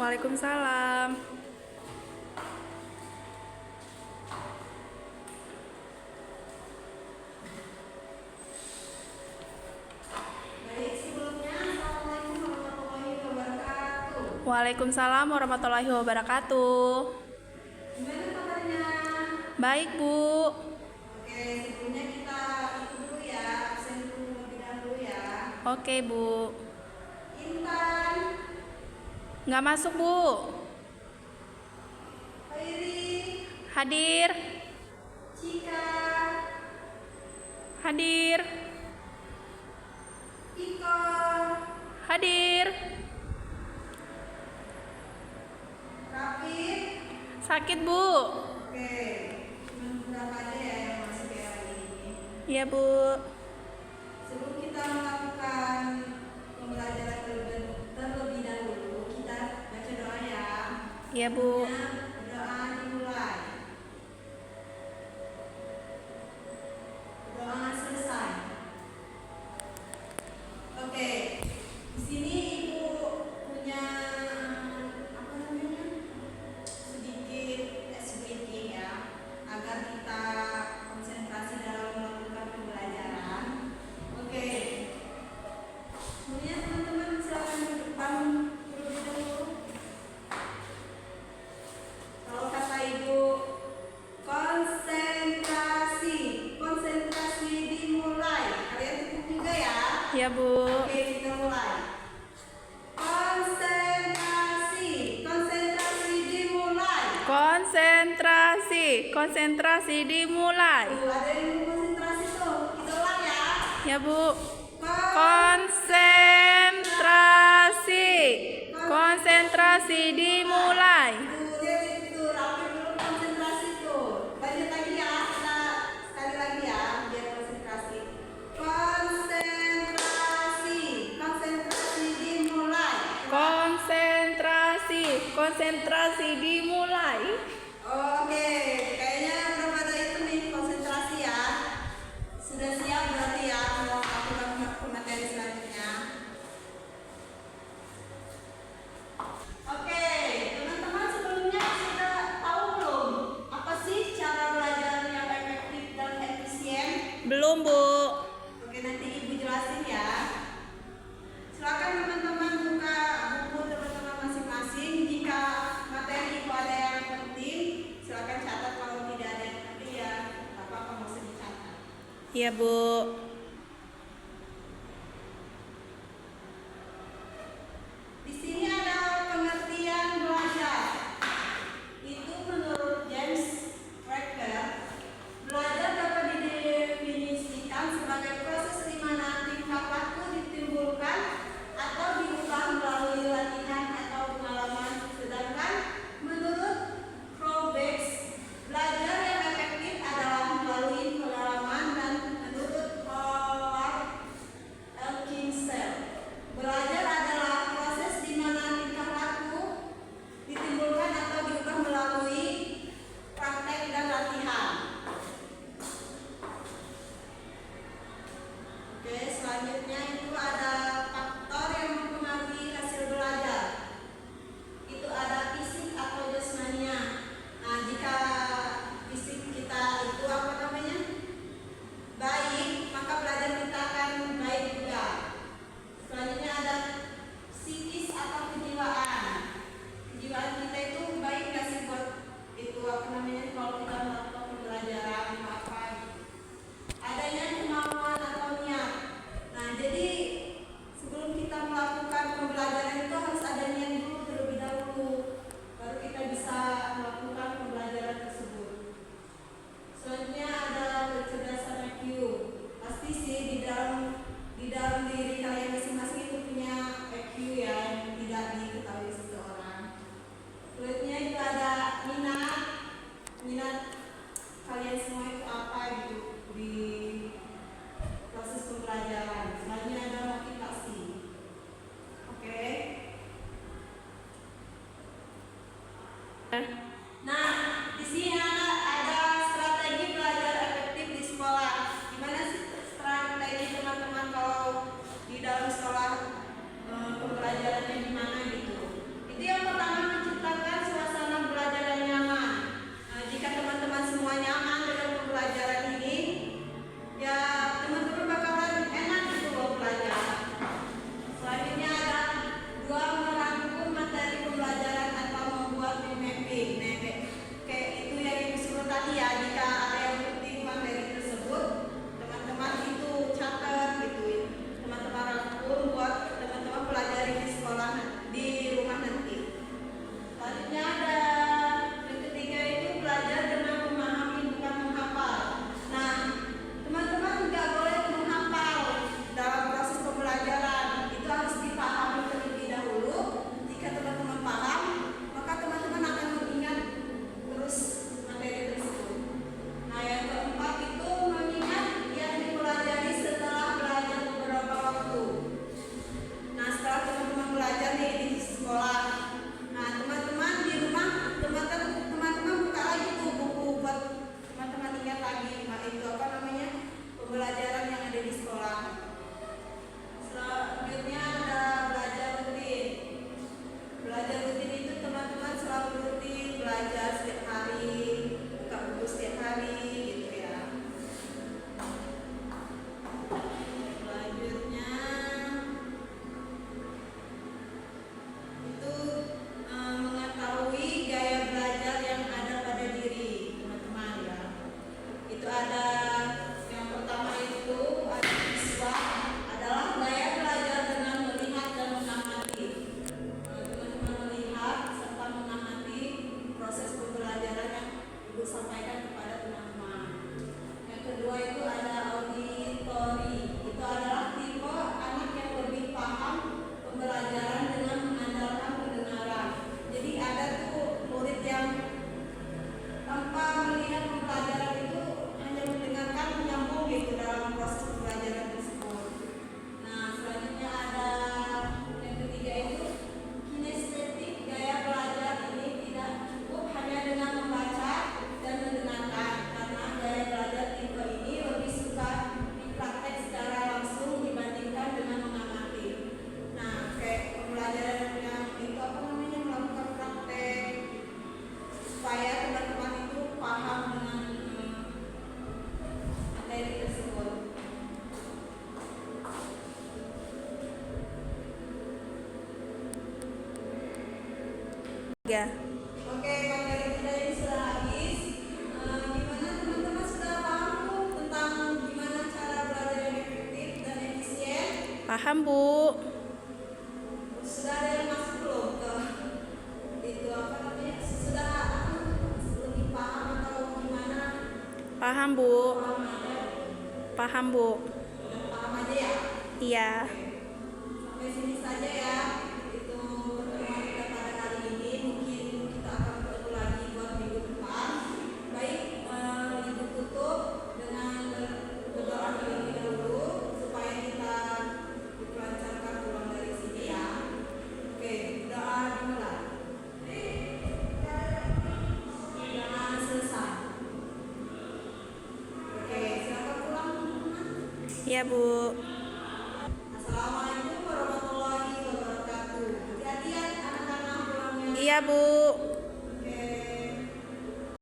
Waalaikumsalam. Baik, sebelumnya Assalamualaikum warahmatullahi wabarakatuh. Waalaikumsalam warahmatullahi wabarakatuh. Gimana kabarnya? Baik, Bu. Oke, sebelumnya kita itu dulu ya, absen dulu lebih dahulu ya. Oke, Bu. Intan, Nggak masuk, Bu. Khairi, Hadir. Cika, Hadir. Iko, Hadir. Rafif. Sakit, Bu. Oke, cuma beberapa aja ya yang masuk ya hari ini. Iya, Bu. Sebelum kita melakukan pembelajaran terlebih dahulu, kita baca doa ya. Iya, Bu. Doa dimulai. Doa selesai. Oke, di sini Ibu punya apa namanya? sedikit ya, agar kita konsentrasi dalam melakukan pembelajaran. Oke. Kemudian teman-teman silakan ke depan terlebih dahulu. Kalau kata Ibu, konsentrasi, konsentrasi dimulai. Kalian tutup juga ya. Iya, Bu. Oke, kita mulai. Konsentrasi, konsentrasi dimulai. Konsentrasi. Konsentrasi dimulai. Tuh, ada yang mau konsentrasi tuh. Kita ulang ya. Ya, Bu. Konsentrasi. Konsentrasi dimulai. Tuh, lihat itu rapi belum konsentrasi tuh. Lanjut lagi ya, kita sekali lagi ya, biar konsentrasi. Konsentrasi, konsentrasi dimulai. Konsentrasi. Konsentrasi dimulai. Oke, kayaknya belum ada itu nih konsentrasi ya. Sudah siap berarti ya mau melakukan materi selanjutnya. Oke, teman-teman sebelumnya sudah tahu belum apa sih cara belajar yang efektif dan efisien? Belum, Bu. Oke, nanti Ibu jelasin ya. Silakan teman-teman buka buku teman-teman masing-masing. Jika materi Ibu ada yang penting, silakan catat. Kalau tidak ada yang penting ya nggak apa-apa, nggak usah dicatat. Iya, Bu. Di sini ada pengertian belajar. Itu menurut James Cracker, belajar dapat didefinisikan sebagai proses di mana tingkah laku ditimbulkan atau diubah melalui latihan atau pengalaman. Sedangkan menurut Krobeks, belajar yang efektif adalah melalui pengalaman, dan menurut Howard Elkinsel, belajar adalah proses di mana tingkah laku ditimbulkan atau diubah melalui praktek dan latihan. Oke, selanjutnya itu ada faktor yang mempengaruhi hasil belajar. Itu ada fisik atau jasmania. Nah, jika fisik kita itu apa namanya? Baik, maka belajar kita akan baik juga. Selanjutnya ada psikis atau kejiwaan. Kejiwaan kita itu baik nggak sih buat itu apa namanya kalau kita melakukan pembelajaran apa gitu. Adanya kemauan atau niat. Nah, jadi sebelum kita melakukan pembelajaran itu harus ada niat dulu terlebih dahulu, baru kita bisa melakukan pembelajaran tersebut. Selanjutnya ada kecerdasan IQ. Pasti sih di dalam diri kalian masing-masing itu punya IQ ya, yang tidak diketahui seseorang. Selanjutnya itu ada minat kalian semua itu apa gitu di proses pembelajaran. Selanjutnya ada motivasi. Oke. Nah, di sini ada strategi belajar efektif di sekolah. Gimana sih strategi teman-teman kalau di dalam sekolah pembelajarannya gimana gitu? Itu yang pertama Ya. Oke, materi kita ini sudah habis. Gimana teman-teman sudah paham Bu, tentang gimana cara belajar yang efektif dan efisien? Paham, Bu. Sudah ada yang masuk belum ke itu apa namanya? Sudah lebih paham atau gimana? Paham, Bu. Paham aja, Paham, Bu. paham aja ya. Iya. Sampai sini saja ya. Itu pertemuan kita pada kali ini. Mungkin kita akan bertemu lagi buat minggu depan. Baik, Ibu tutup dengan berdoa terlebih dahulu supaya kita dilancarkan pulang dari sini ya. Oke, doa dimulai. Jangan selesai. Oke, silakan pulang teman-teman. Iya, Bu. Assalamualaikum warahmatullahi wabarakatuh. Hati-hati ya anak-anak pulangnya. Iya, Bu.